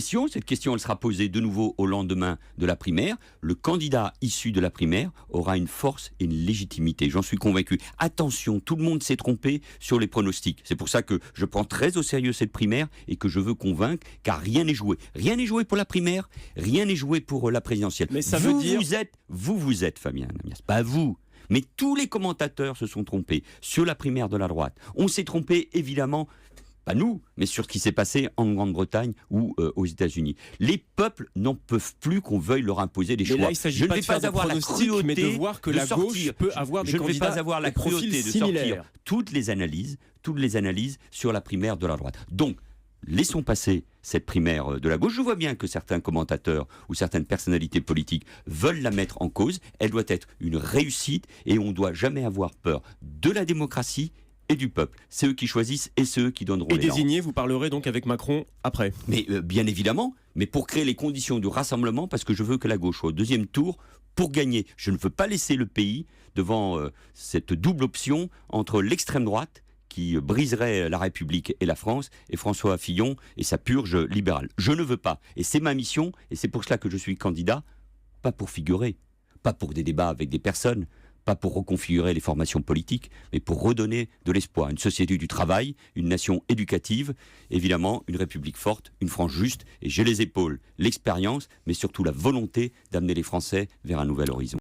Cette question, elle sera posée de nouveau au lendemain de la primaire. Le candidat issu de la primaire aura une force et une légitimité, j'en suis convaincu. Attention, tout le monde s'est trompé sur les pronostics. C'est pour ça que je prends très au sérieux cette primaire et que je veux convaincre, car rien n'est joué. Rien n'est joué pour la primaire, rien n'est joué pour la présidentielle. Mais ça veut dire... Vous êtes Fabien Amias, pas vous. Mais tous les commentateurs se sont trompés sur la primaire de la droite. On s'est trompé, évidemment, pas nous, mais sur ce qui s'est passé en Grande-Bretagne ou aux États-Unis. Les peuples n'en peuvent plus qu'on veuille leur imposer des choix. Mais là, il s'agit pas de faire de pronostics, mais de voir que la gauche peut avoir des candidats Je ne vais pas avoir la cruauté de sortir toutes les analyses sur la primaire de la droite. Donc, laissons passer cette primaire de la gauche. Je vois bien que certains commentateurs ou certaines personnalités politiques veulent la mettre en cause. Elle doit être une réussite et on ne doit jamais avoir peur de la démocratie et du peuple. C'est eux qui choisissent et c'est eux qui donneront les désigner, vous parlerez donc avec Macron après. Mais bien évidemment, mais pour créer les conditions du rassemblement, parce que je veux que la gauche soit au deuxième tour pour gagner. Je ne veux pas laisser le pays devant cette double option entre l'extrême droite qui briserait la République et la France, et François Fillon et sa purge libérale. Je ne veux pas. Et c'est ma mission, et c'est pour cela que je suis candidat, pas pour figurer, pas pour des débats avec des personnes, pas pour reconfigurer les formations politiques, mais pour redonner de l'espoir. Une société du travail, une nation éducative, évidemment, une République forte, une France juste, et j'ai les épaules, l'expérience, mais surtout la volonté d'amener les Français vers un nouvel horizon.